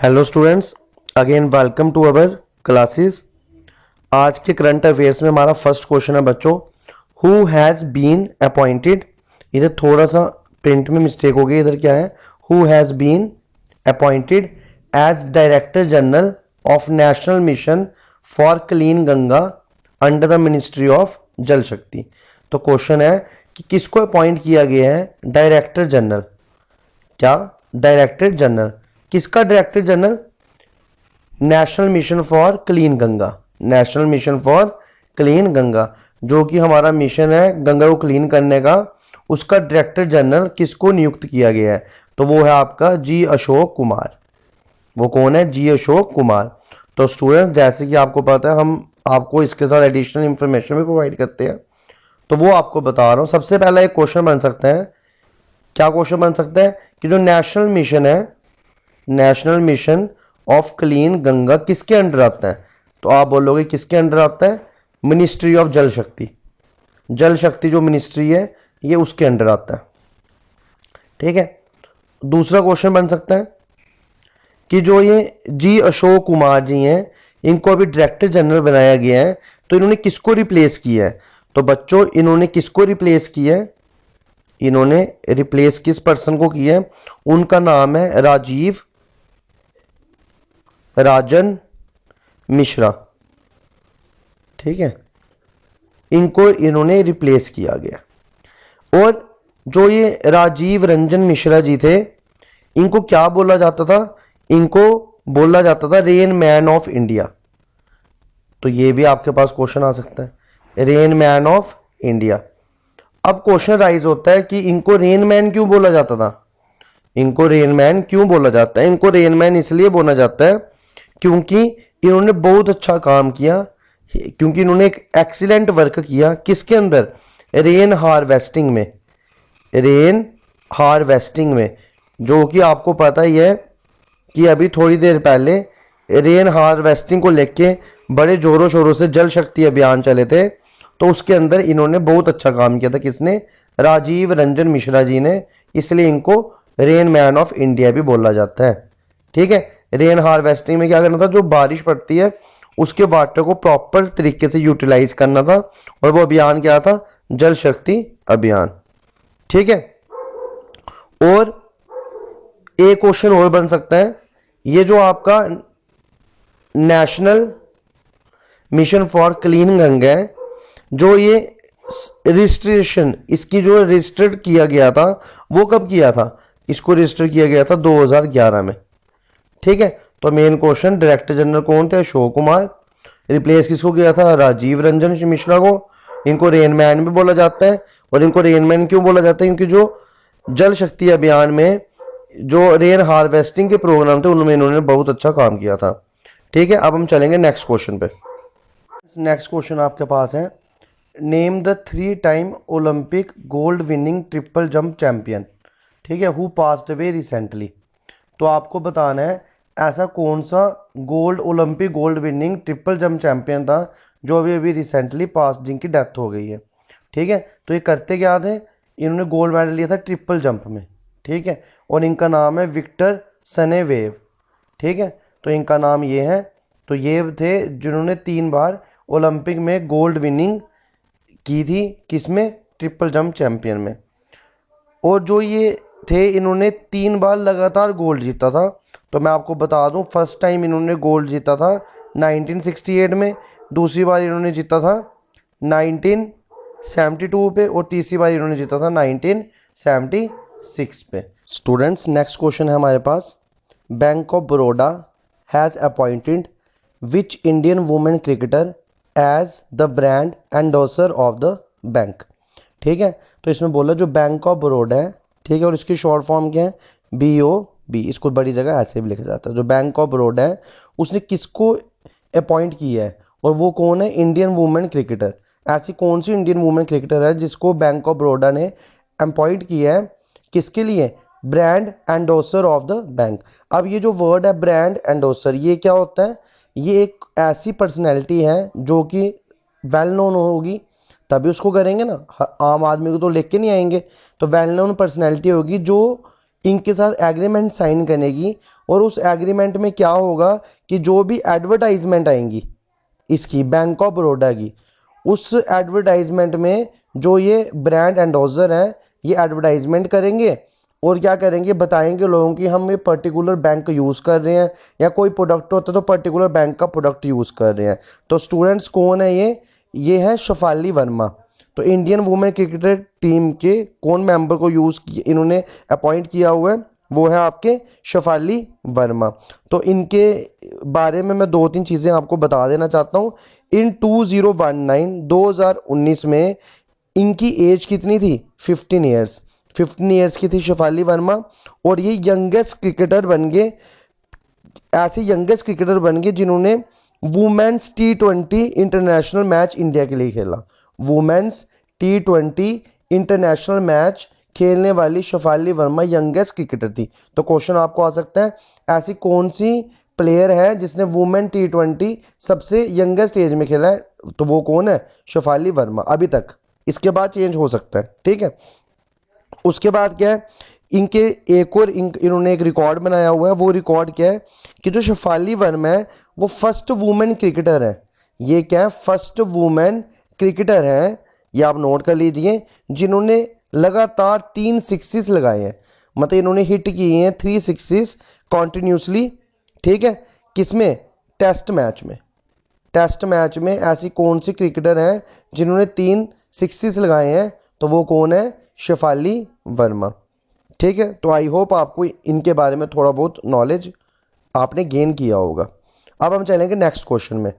Hello students, again welcome to our classes. आज के current affairs में हमारा फर्स्ट क्वेश्चन है बच्चों, हु हैज़ बीन अपॉइंटेड। इधर थोड़ा सा प्रिंट में मिस्टेक हो गई, इधर क्या है, who has been appointed as director general of national mission for clean Ganga under the ministry of Jal Shakti. तो क्वेश्चन है कि किसको अपॉइंट किया गया है डायरेक्टर जनरल। क्या डायरेक्टर जनरल, किसका director general? National mission for clean Ganga, national mission for clean Ganga, जो कि हमारा मिशन है गंगा को क्लीन करने का, उसका डायरेक्टर जनरल किसको नियुक्त किया गया है? तो वो है आपका जी अशोक कुमार। वो कौन है? जी अशोक कुमार। तो स्टूडेंट, जैसे कि आपको पता है, हम आपको इसके साथ एडिशनल इंफॉर्मेशन भी प्रोवाइड करते हैं, तो वो आपको बता रहा हूं। सबसे पहला एक क्वेश्चन बन सकता है, क्या क्वेश्चन बन सकता है कि जो नेशनल मिशन है, national mission of clean Ganga किसके अंडर आता है? तो आप बोलोगे किसके अंडर आता है? मिनिस्ट्री ऑफ जल शक्ति। जल शक्ति जो मिनिस्ट्री है ये उसके अंडर आता है। ठीक है। दूसरा क्वेश्चन बन सकता है कि जो ये जी अशोक कुमार जी हैं, इनको अभी डायरेक्टर जनरल बनाया गया है, तो इन्होंने किसको रिप्लेस किया है? तो बच्चों, इन्होंने किसको रिप्लेस किया है? इन्होंने रिप्लेस किस पर्सन को किया है? उनका नाम है राजन मिश्रा। ठीक है, इनको इन्होंने रिप्लेस किया गया। और जो ये राजीव रंजन मिश्रा जी थे, इनको क्या बोला जाता था? इनको बोला जाता था रेन मैन ऑफ इंडिया। तो ये भी आपके पास क्वेश्चन आ सकता है, रेन मैन ऑफ इंडिया। अब क्वेश्चन राइज होता है कि इनको रेन मैन क्यों बोला जाता था? इनको रेन मैन क्यों बोला जाता है? इनको रेन मैन इसलिए बोला जाता है क्योंकि इन्होंने बहुत अच्छा काम किया, क्योंकि इन्होंने एक एक्सीलेंट वर्क किया किसके अंदर? रेन हार्वेस्टिंग में। रेन हार्वेस्टिंग में, जो कि आपको पता ही है कि अभी थोड़ी देर पहले रेन हार्वेस्टिंग को लेके बड़े जोरों शोरों से जल शक्ति अभियान चले थे, तो उसके अंदर इन्होंने बहुत अच्छा काम किया था। किसने? राजीव रंजन मिश्रा जी ने। इसलिए इनको रेन मैन ऑफ इंडिया भी बोला जाता है। ठीक है। रेन हार्वेस्टिंग में क्या करना था? जो बारिश पड़ती है उसके वाटर को प्रॉपर तरीके से यूटिलाइज करना था, और वो अभियान क्या था? जल शक्ति अभियान। ठीक है। और एक क्वेश्चन और बन सकता है, ये जो आपका national mission for clean Ganga है, जो ये रजिस्ट्रेशन इसकी जो रजिस्टर्ड किया गया था, वो कब किया था? इसको रजिस्टर किया गया था 2011 में। ठीक है। तो मेन क्वेश्चन, डायरेक्टर जनरल कौन थे? अशोक कुमार। रिप्लेस किसको किया था? राजीव रंजन मिश्रा को। इनको रेनमैन भी बोला जाता है। और इनको रेनमैन क्यों बोला जाता है? क्योंकि जो जल शक्ति अभियान में जो रेन हार्वेस्टिंग के प्रोग्राम थे, उनमें इन्होंने बहुत अच्छा काम किया था। ठीक है। अब हम चलेंगे नेक्स्ट क्वेश्चन पे। नेक्स्ट क्वेश्चन आपके पास है, name the 3 time Olympic gold winning triple jump champion. ठीक है, हु पास्ड अवे रिसेंटली। तो आपको बताना है ऐसा कौन सा Olympic gold winning triple jump champion था जो अभी अभी रिसेंटली पास, जिनकी डेथ हो गई है। ठीक है। तो ये करते क्या थे? इन्होंने गोल्ड मेडल लिया था ट्रिपल जंप में। ठीक है। और इनका नाम है विक्टर सनेवेव। ठीक है। तो इनका नाम ये है। तो ये थे जिन्होंने 3 बार ओलंपिक में गोल्ड विनिंग की थी। किसमें? ट्रिपल जंप चैंपियन में। और जो ये थे, इन्होंने 3 बार लगातार गोल्ड जीता था। तो मैं आपको बता दूं, फर्स्ट टाइम इन्होंने गोल्ड जीता था 1968 में, दूसरी बार इन्होंने जीता था 1972 पे, और तीसरी बार इन्होंने जीता था 1976 पे। स्टूडेंट्स, नेक्स्ट क्वेश्चन है हमारे पास, Bank of Baroda has appointed which Indian women cricketer as the brand endorser of the bank. ठीक है। तो इसमें बोला जो बैंक ऑफ बड़ौदा है, ठीक है, और इसकी शॉर्ट फॉर्म क्या है? BOB। इसको बड़ी जगह ऐसे भी लिखा जाता है। जो बैंक ऑफ बड़ौदा है, उसने किसको अपॉइंट किया है, और वो कौन है? Indian women cricketer. ऐसी कौन सी इंडियन वुमेन क्रिकेटर है जिसको बैंक ऑफ बड़ौदा ने अपॉइंट किया है? किसके लिए? Brand endorser of the bank. अब ये जो वर्ड है ब्रांड एंडोसर, ये क्या होता है? ये एक ऐसी पर्सनैलिटी है जो कि वेल नोन होगी, तभी उसको करेंगे ना। आम आदमी को तो लेके नहीं आएंगे। तो वेल नोन पर्सनैलिटी होगी जो इनके साथ एग्रीमेंट साइन करेगी और उस एग्रीमेंट में क्या होगा कि जो भी एडवर्टाइजमेंट आएंगी इसकी बैंक ऑफ बड़ौदा की, उस एडवर्टाइजमेंट में जो ये ब्रांड एंडोजर हैं ये एडवर्टाइजमेंट करेंगे और क्या करेंगे, बताएंगे लोगों की हम ये पर्टिकुलर बैंक यूज़ कर रहे हैं, या कोई प्रोडक्ट होता है तो पर्टिकुलर बैंक का प्रोडक्ट यूज़ कर रहे हैं। तो स्टूडेंट्स कौन है ये है शेफाली वर्मा। तो इंडियन वुमेन क्रिकेटर टीम के कौन मेंबर को इन्होंने अपॉइंट किया हुआ है, वो है आपके शेफाली वर्मा। तो इनके बारे में मैं 2-3 चीज़ें आपको बता देना चाहता हूँ। इन 2019 में इनकी एज कितनी थी, 15 ईयर्स। 15 ईयर्स की थी शेफाली वर्मा और ये यंगेस्ट क्रिकेटर बन गए, ऐसे यंगेस्ट क्रिकेटर बन गए जिन्होंने women's T20 international match India के लिए खेला। वुमेन्स T20 इंटरनेशनल मैच खेलने वाली शेफाली वर्मा यंगेस्ट क्रिकेटर थी। तो क्वेश्चन आपको आ सकता है, ऐसी कौन सी प्लेयर है जिसने वुमेन T20 सबसे यंगेस्ट एज में खेला है, तो वो कौन है, शेफाली वर्मा अभी तक। इसके बाद चेंज हो सकता है, ठीक है। उसके बाद क्या है, इनके एक और इन्होंने एक रिकॉर्ड बनाया हुआ है। वो रिकॉर्ड क्या है कि जो शेफाली वर्मा है वो फर्स्ट वुमेन क्रिकेटर है। ये क्या है, फर्स्ट वुमेन क्रिकेटर है, ये आप नोट कर लीजिए, जिन्होंने लगातार 3 सिक्सेस लगाए हैं। मतलब इन्होंने हिट किए हैं 3 सिक्सेस कॉन्टिन्यूसली, ठीक है। किसमें, टेस्ट मैच में। टेस्ट मैच में ऐसी कौन सी क्रिकेटर हैं जिन्होंने 3 सिक्सेस लगाए हैं, तो वो कौन है, शेफाली वर्मा, ठीक है। तो आई होप आपको इनके बारे में थोड़ा बहुत नॉलेज आपने गेन किया होगा। अब हम चलेंगे नेक्स्ट क्वेश्चन में।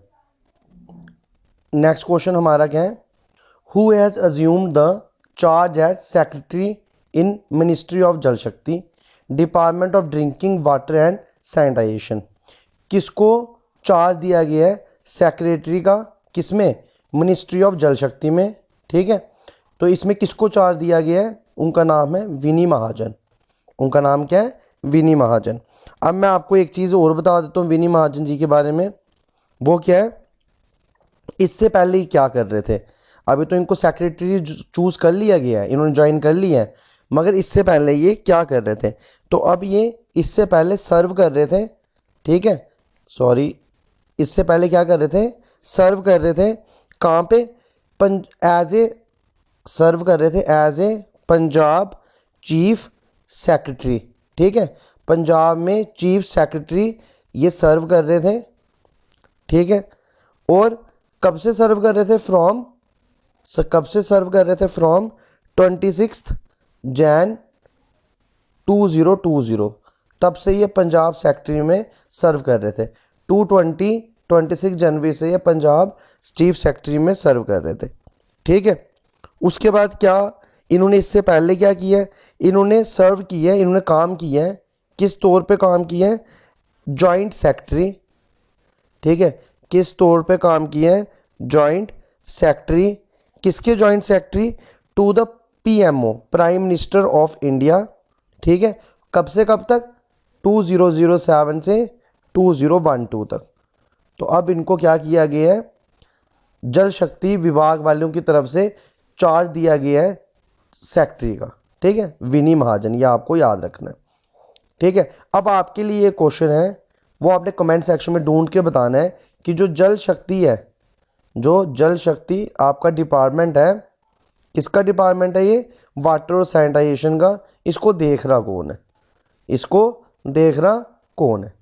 नेक्स्ट क्वेश्चन हमारा क्या है, who has assumed the charge as secretary in ministry of Jal Shakti, department of drinking water and sanitization. किसको चार्ज दिया गया है सेक्रेटरी का, किसमें, मिनिस्ट्री ऑफ जल शक्ति में, ठीक है। तो इसमें किसको चार्ज दिया गया है, उनका नाम है विनी महाजन। उनका नाम क्या है, विनी महाजन। अब मैं आपको एक चीज़ और बता देता हूँ विनी महाजन जी के बारे में। वो क्या है, इससे पहले ही क्या कर रहे थे, अभी तो इनको सेक्रेटरी चूज़ कर लिया गया है, इन्होंने ज्वाइन कर लिया है, मगर इससे पहले ये क्या कर रहे थे, तो अब ये इससे पहले सर्व कर रहे थे, ठीक है। सॉरी, इससे पहले क्या कर रहे थे, सर्व कर रहे थे कहाँ पे, सर्व कर रहे थे as a Punjab chief secretary, ठीक है। पंजाब में चीफ सेक्रेटरी ये सर्व कर रहे थे, ठीक है। और कब से सर्व कर रहे थे, कब से सर्व कर रहे थे, फ्रॉम 26 जैन 2020, तब से ये पंजाब सेक्रेटरी में सर्व कर रहे थे। 26 जनवरी से ये पंजाब चीफ सेक्रेटरी में सर्व कर रहे थे, ठीक है। उसके बाद क्या इन्होंने इससे पहले क्या किया है, इन्होंने सर्व किया है, इन्होंने काम किया है, किस तौर पे काम किया है, जॉइंट सेक्रेटरी, ठीक है। किस तौर पे काम किया है, जॉइंट सेक्रेटरी। किसके joint secretary, to the PMO, prime minister of India, ठीक है। कब से कब तक, 2007 से 2012 तक। तो अब इनको क्या किया गया है, जल शक्ति विभाग वालों की तरफ से चार्ज दिया गया है सेक्रेटरी का, ठीक है, विनी महाजन, ये आपको याद रखना है, ठीक है। अब आपके लिए एक क्वेश्चन है, वो आपने कमेंट सेक्शन में ढूंढ के बताना है कि जो जल शक्ति है, जो जल शक्ति आपका डिपार्टमेंट है, किसका डिपार्टमेंट है ये, वाटर और सैनिटाइजेशन का, इसको देख रहा कौन है, इसको देख रहा कौन है,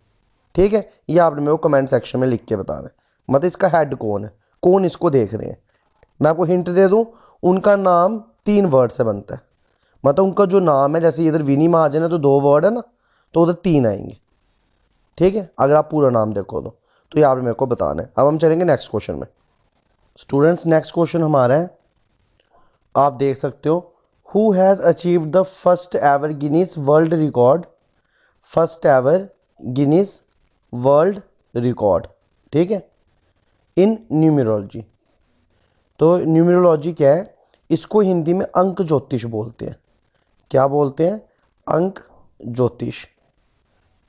ठीक है। ये आपने मेरे को कमेंट सेक्शन में लिख के बताना है, मतलब इसका हेड कौन है, कौन इसको देख रहे हैं। मैं आपको हिंट दे दूं, उनका नाम 3 वर्ड से बनता है, मतलब उनका जो नाम है, जैसे इधर विनी महाजन है तो 2 वर्ड है ना, तो उधर 3 आएंगे, ठीक है, अगर आप पूरा नाम देखो तो ये आपने मेरे को बताना है। अब हम चलेंगे नेक्स्ट क्वेश्चन में। स्टूडेंट्स नेक्स्ट क्वेश्चन हमारा है, आप देख सकते हो, who has achieved the first ever Guinness world record, first ever Guinness world record, ठीक है, इन न्यूमरोलॉजी। तो न्यूमरोलॉजी क्या है, इसको हिंदी में अंक ज्योतिष बोलते हैं। क्या बोलते हैं, अंक ज्योतिष,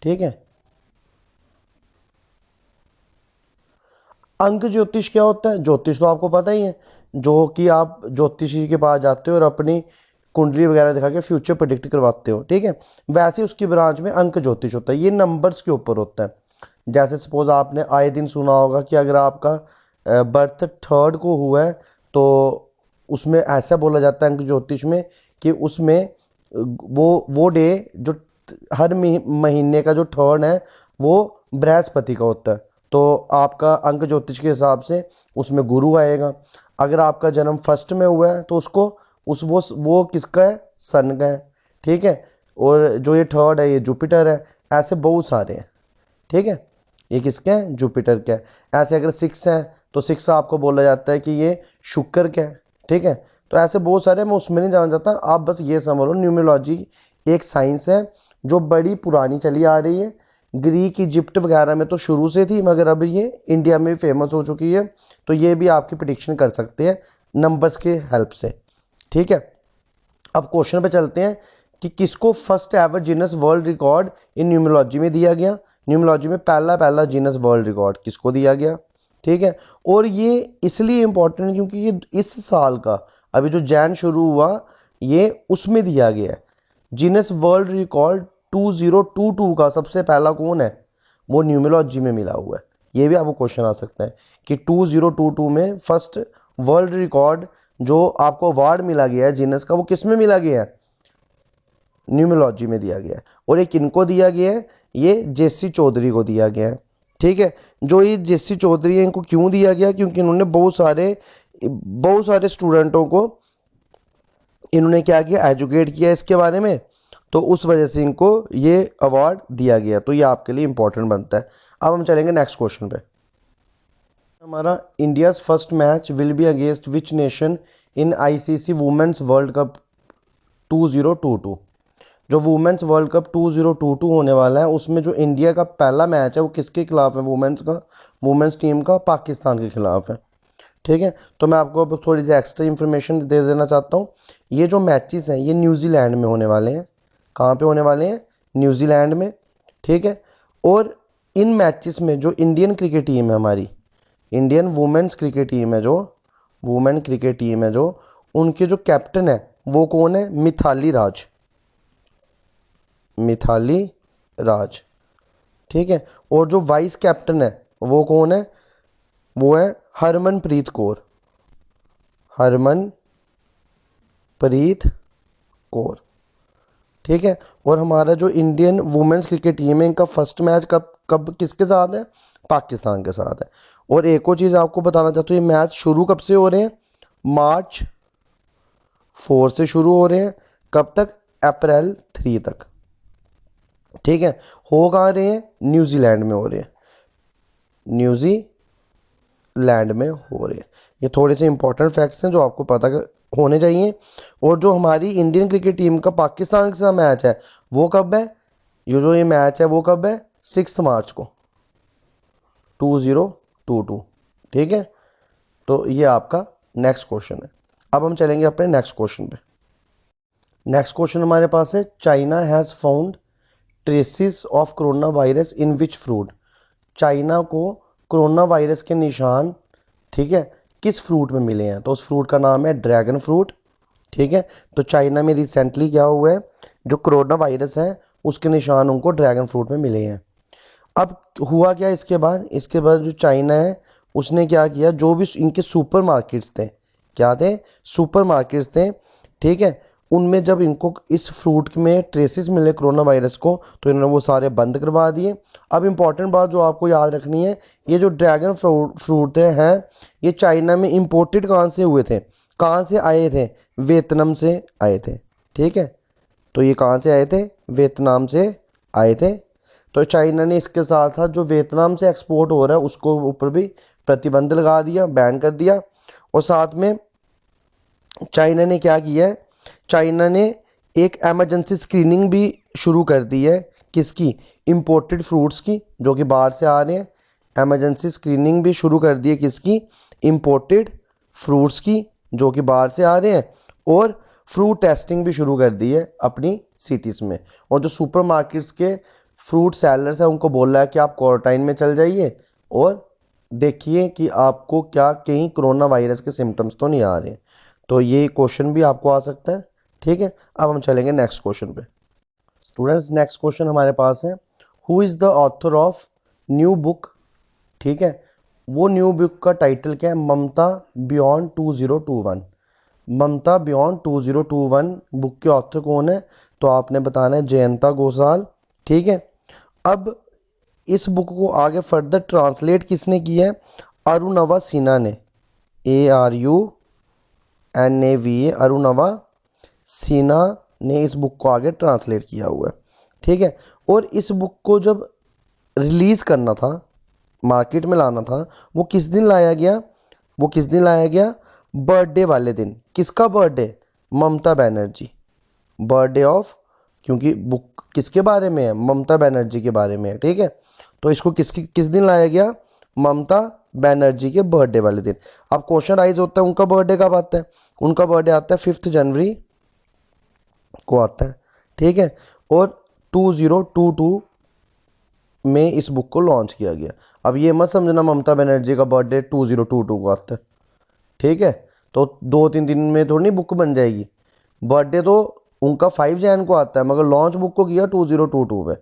ठीक है। अंक ज्योतिष क्या होता है, ज्योतिष तो आपको पता ही है, जो कि आप ज्योतिषी के पास जाते हो और अपनी कुंडली वगैरह दिखा के फ्यूचर प्रेडिक्ट करवाते हो, ठीक है। वैसे उसकी ब्रांच में अंक ज्योतिष होता है, ये नंबर्स के ऊपर होता है। जैसे सपोज आपने आए दिन सुना होगा कि अगर आपका बर्थ 3 को हुआ है तो उसमें ऐसा बोला जाता है अंक ज्योतिष में कि उसमें वो डे जो हर महीने का जो 3 है वो बृहस्पति का होता है, तो आपका अंक ज्योतिष के हिसाब से उसमें गुरु आएगा। अगर आपका जन्म 1 में हुआ है तो उसको वो किसका है, सन का है, ठीक है। और जो ये 3 है ये जुपिटर है, ऐसे बहुत सारे हैं, ठीक है। ये किसका है, जुपिटर का है। ऐसे अगर 6 है तो 6 आपको बोला जाता है कि ये शुक्र का है, ठीक है। तो ऐसे बहुत सारे, मैं उसमें नहीं जाना चाहता, आप बस ये समझ लो न्यूमरोलॉजी एक साइंस है जो बड़ी पुरानी चली आ रही है। ग्रीक इजिप्ट वगैरह में तो शुरू से थी, मगर अब ये इंडिया में भी फेमस हो चुकी है। तो ये भी आपकी प्रिडिक्शन कर सकते हैं नंबर्स के हेल्प से, ठीक है। अब क्वेश्चन पे चलते हैं कि किसको first ever genus world record in numerology में दिया गया। न्यूमरोलॉजी में पहला जीनस वर्ल्ड रिकॉर्ड किसको दिया गया, ठीक है। और ये इसलिए इम्पोर्टेंट है क्योंकि ये इस साल का अभी जो जैन शुरू हुआ ये उसमें दिया गया है। जीनस वर्ल्ड रिकॉर्ड 2022 का सबसे पहला कौन है, वो न्यूमरोलॉजी में मिला हुआ है। ये भी आपको क्वेश्चन आ सकता है कि 2022 में फर्स्ट वर्ल्ड रिकॉर्ड जो आपको अवार्ड मिला गया है जीनस का, वो किस में मिला गया है, न्यूमरोलॉजी में दिया गया है। और ये किनको दिया गया है, ये जेसी चौधरी को दिया गया है, ठीक है। जो ये जेसी चौधरी है इनको क्यों दिया गया, क्योंकि इन्होंने बहुत सारे स्टूडेंटों को इन्होंने क्या किया, एजुकेट किया इसके बारे में, तो उस वजह से इनको ये अवार्ड दिया गया। तो ये आपके लिए इंपॉर्टेंट बनता है। अब हम चलेंगे नेक्स्ट क्वेश्चन पे। हमारा India's first match will be against which nation in ICC women's world cup 2022। जो वुमेन्स वर्ल्ड कप 2022 होने वाला है उसमें जो इंडिया का पहला मैच है वो किसके खिलाफ है, वुमेन्स टीम का पाकिस्तान के खिलाफ है, ठीक है। तो मैं आपको अब थोड़ी सी एक्स्ट्रा इन्फॉर्मेशन दे देना चाहता हूँ। ये जो मैचेस हैं ये न्यूजीलैंड में होने वाले हैं। कहाँ पे होने वाले हैं, न्यूजीलैंड में, ठीक है। और इन मैचेस में जो इंडियन क्रिकेट टीम है हमारी, इंडियन वुमेन्स क्रिकेट टीम है, जो वुमेन क्रिकेट टीम है, जो उनके जो कैप्टन है वो कौन है, मिथाली राज, ठीक है। और जो वाइस कैप्टन है वो कौन है, वो है हरमनप्रीत कौर, ठीक है। और हमारा जो इंडियन वुमेन्स क्रिकेट टीम है इनका फर्स्ट मैच कब किसके साथ है, पाकिस्तान के साथ है। और एक और चीज़ आपको बताना चाहता हूँ, ये मैच शुरू कब से हो रहे हैं, March 4 से शुरू हो रहे हैं, कब तक, April 3 तक, ठीक है। हो कहाँ रहे हैं, न्यूजीलैंड में हो रहे हैं, न्यूजीलैंड में हो रहे हैं। ये थोड़े से इंपॉर्टेंट फैक्ट्स हैं जो आपको पता होने चाहिए। और जो हमारी इंडियन क्रिकेट टीम का पाकिस्तान के साथ मैच है वो कब है, ये मैच है वो कब है, 6 मार्च को 2022, ठीक है। तो ये आपका नेक्स्ट क्वेश्चन है। अब हम चलेंगे अपने नेक्स्ट क्वेश्चन पे। नेक्स्ट क्वेश्चन हमारे पास है, China has found traces of corona virus in which fruit. China को कोरोना वायरस के निशान, ठीक है, किस फ्रूट में मिले हैं, तो उस फ्रूट का नाम है ड्रैगन फ्रूट, ठीक है। तो चाइना में रिसेंटली क्या हुआ है, जो कोरोना वायरस है उसके निशान उनको ड्रैगन फ्रूट में मिले हैं। अब हुआ क्या इसके बाद जो चाइना है उसने क्या किया, जो भी इनके सुपर मार्केट्स थे, क्या थे, सुपर मार्केट्स थे, ठीक है, उनमें जब इनको इस फ्रूट में ट्रेसेस मिले कोरोना वायरस को तो इन्होंने वो सारे बंद करवा दिए। अब इम्पॉर्टेंट बात जो आपको याद रखनी है, ये जो ड्रैगन फ्रूट हैं ये चाइना में इम्पोर्टेड कहाँ से हुए थे, कहाँ से आए थे, वियतनाम से आए थे, ठीक है। तो ये कहाँ से आए थे, वियतनाम से आए थे। तो चाइना ने इसके साथ साथ जो वियतनाम से एक्सपोर्ट हो रहा है उसको ऊपर भी प्रतिबंध लगा दिया, बैन कर दिया। और साथ में चाइना ने क्या किया है, चाइना ने एक एमरजेंसी स्क्रीनिंग भी शुरू कर दी है, किसकी, इंपोर्टेड फ्रूट्स की जो कि बाहर से आ रहे हैं। एमरजेंसी स्क्रीनिंग भी शुरू कर दी है, किसकी, इंपोर्टेड फ्रूट्स की जो कि बाहर से आ रहे हैं। और फ्रूट टेस्टिंग भी शुरू कर दी है अपनी सिटीज़ में। और जो सुपर मार्केट्स के फ्रूट सेलर्स हैं उनको बोल रहा है कि आप क्वारंटाइन में चल जाइए और देखिए कि आपको क्या कहीं कोरोना वायरस के सिम्टम्स तो नहीं आ रहे हैं। तो ये क्वेश्चन भी आपको आ सकता है ठीक है, अब हम चलेंगे नेक्स्ट क्वेश्चन पे। स्टूडेंट्स नेक्स्ट क्वेश्चन हमारे पास है, who is the author of new book. ठीक है, वो न्यू बुक का टाइटल क्या है, ममता बियॉन्ड 2021। ममता बियॉन्ड 2021 बुक के ऑथर कौन है, तो आपने बताना है जयंता घोषाल। ठीक है, अब इस बुक को आगे फर्दर ट्रांसलेट किसने किया है, अरुणवा सिन्हा ने, ARUNAVA, अरुणवा सिन्हा ने इस बुक को आगे ट्रांसलेट किया हुआ है। ठीक है, और इस बुक को जब रिलीज़ करना था, मार्केट में लाना था, वो किस दिन लाया गया, वो किस दिन लाया गया, बर्थडे वाले दिन। किसका birthday, Mamata Banerjee, birthday of, क्योंकि बुक किसके बारे में है, ममता बनर्जी के बारे में है। ठीक है, तो इसको किस दिन लाया गया, ममता बनर्जी के बर्थडे वाले दिन। अब क्वेश्चन राइज होता है उनका बर्थडे कब आता है, उनका बर्थडे आता है 5 जनवरी को आता है। ठीक है, और 2022 में इस बुक को लॉन्च किया गया। अब ये मत समझना ममता बनर्जी का बर्थडे 2022 को आता है। ठीक है, तो 2-3 दिन में थोड़ी नहीं बुक बन जाएगी, बर्थडे तो उनका 5 जैन को आता है, मगर लॉन्च बुक को किया 2022 में।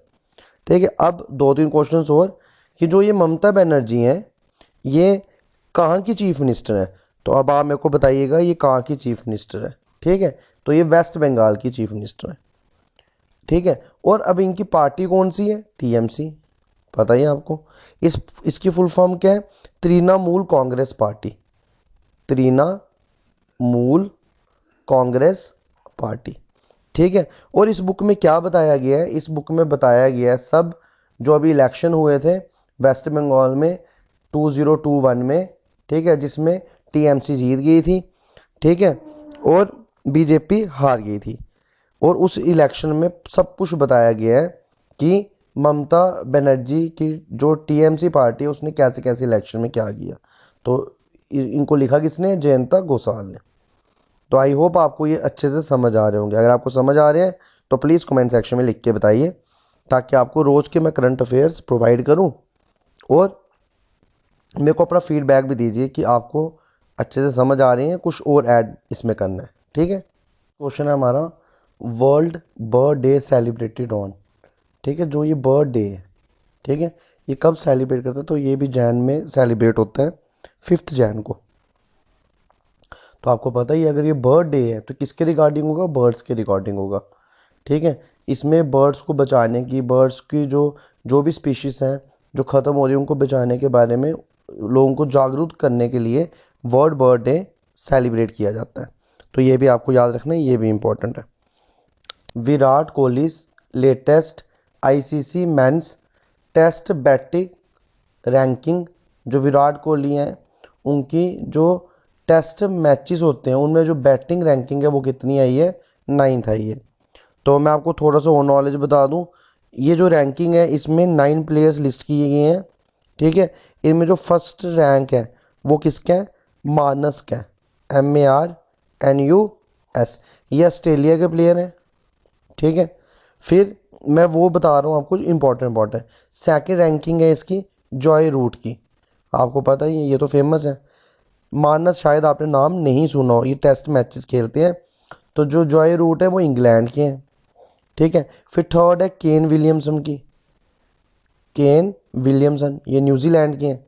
ठीक है, अब 2-3 क्वेश्चंस और, कि जो ये ममता बनर्जी हैं ये कहाँ की चीफ मिनिस्टर है, तो अब आप मेरे को बताइएगा ये कहाँ की चीफ मिनिस्टर है। ठीक है, तो ये वेस्ट बंगाल की चीफ मिनिस्टर है। ठीक है, और अब इनकी पार्टी कौन सी है, TMC, पता ही है आपको। इसकी फुल फॉर्म क्या है, तृणमूल कांग्रेस पार्टी, तृणमूल कांग्रेस पार्टी। ठीक है, और इस बुक में क्या बताया गया है, इस बुक में बताया गया है सब जो अभी इलेक्शन हुए थे वेस्ट बंगाल में 2021 में। ठीक है, जिसमें TMC जीत गई थी। ठीक है, और BJP हार गई थी, और उस इलेक्शन में सब कुछ बताया गया है कि ममता बनर्जी की जो TMC पार्टी है उसने कैसे कैसे इलेक्शन में क्या किया। तो इनको लिखा किसने, जयंता घोषाल ने। तो आई होप आपको ये अच्छे से समझ आ रहे होंगे। अगर आपको समझ आ रहे हैं तो प्लीज़ कमेंट सेक्शन में लिख के बताइए, ताकि आपको रोज़ के मैं करंट अफेयर्स प्रोवाइड करूं, और मेरे को अपना फीडबैक भी दीजिए कि आपको अच्छे से समझ आ रही हैं, कुछ और ऐड इसमें करना है। ठीक है, क्वेश्चन है हमारा, world bird day celebrated on. ठीक है, जो ये बर्थ डे है, ठीक है, ये कब सेलिब्रेट करते हैं, तो ये भी जैन में सेलिब्रेट होता है 5 जैन को। तो आपको पता ही है, अगर ये बर्थ डे है तो किसके रिगार्डिंग होगा, बर्ड्स के रिगार्डिंग होगा। ठीक है, इसमें बर्ड्स को बचाने की, बर्ड्स की जो भी स्पीशीज़ हैं जो ख़त्म हो रही है उनको बचाने के बारे में लोगों को जागरूक करने के लिए वर्ल्ड बर्ड डे सेलिब्रेट किया जाता है। तो ये भी आपको याद रखना है, ये भी इम्पोर्टेंट है। Virat Kohli latest ICC men's test batting ranking, जो विराट कोहली हैं उनकी जो टेस्ट मैचेस होते हैं उनमें जो बैटिंग रैंकिंग है वो कितनी आई है, 9th आई है। तो मैं आपको थोड़ा सा और नॉलेज बता दूं, ये जो रैंकिंग है इसमें 9 प्लेयर्स लिस्ट किए गए हैं। ठीक है, इनमें जो फर्स्ट रैंक है वो किसका है, मानस का है, MARNUS, ये ऑस्ट्रेलिया के प्लेयर हैं। ठीक है, फिर मैं वो बता रहा हूँ आपको इंपॉर्टेंट। सेकंड रैंकिंग है इसकी जॉय रूट की, आपको पता ही है ये तो फेमस है। मानस शायद आपने नाम नहीं सुना हो, ये टेस्ट मैचेस खेलते हैं। तो जो जॉय रूट है वो इंग्लैंड के हैं। ठीक है, फिर थर्ड है केन विलियमसन की, केन विलियमसन ये न्यूजीलैंड के हैं।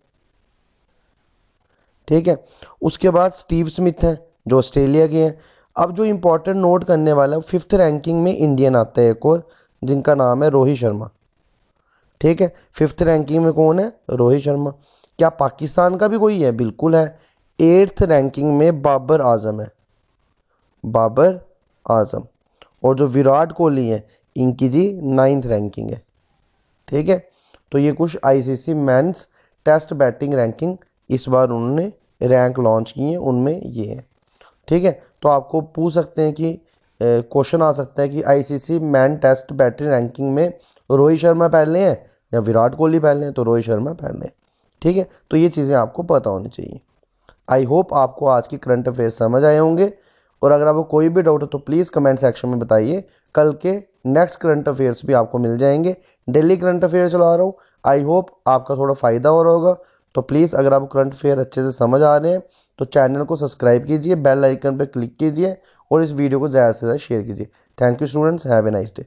ठीक है, उसके बाद स्टीव स्मिथ है जो ऑस्ट्रेलिया के हैं। अब जो इंपॉर्टेंट नोट करने वाला है, 5th रैंकिंग में इंडियन आता है एक और, जिनका नाम है रोहित शर्मा। ठीक है, 5th रैंकिंग में कौन है, रोहित शर्मा। क्या पाकिस्तान का भी कोई है, बिल्कुल है। 8th रैंकिंग में बाबर आजम है, बाबर आजम। और जो विराट कोहली है इनकी जी 9th रैंकिंग है। ठीक है, तो ये कुछ ICC men's test batting ranking इस बार उन्होंने रैंक लॉन्च की है, उनमें ये है। ठीक है, तो आपको पूछ सकते हैं कि क्वेश्चन आ सकता है कि ICC man test batting ranking में रोहित शर्मा पहले हैं या विराट कोहली पहले हैं, तो रोहित शर्मा पहले हैं। ठीक है, तो ये चीज़ें आपको पता होनी चाहिए। आई होप आपको आज की करंट अफेयर्स समझ आए होंगे, और अगर आपको कोई भी डाउट है तो प्लीज़ कमेंट सेक्शन में बताइए। कल के नेक्स्ट करंट अफेयर्स भी आपको मिल जाएंगे, डेली करंट अफेयर चला रहा हूँ। आई होप आपका थोड़ा फ़ायदा हो रहा होगा। तो प्लीज़ अगर आपको करंट अफेयर अच्छे से समझ आ रहे हैं तो चैनल को सब्सक्राइब कीजिए, बेल आइकन पर क्लिक कीजिए और इस वीडियो को ज़्यादा से ज़्यादा शेयर कीजिए। Thank you students, have a nice day.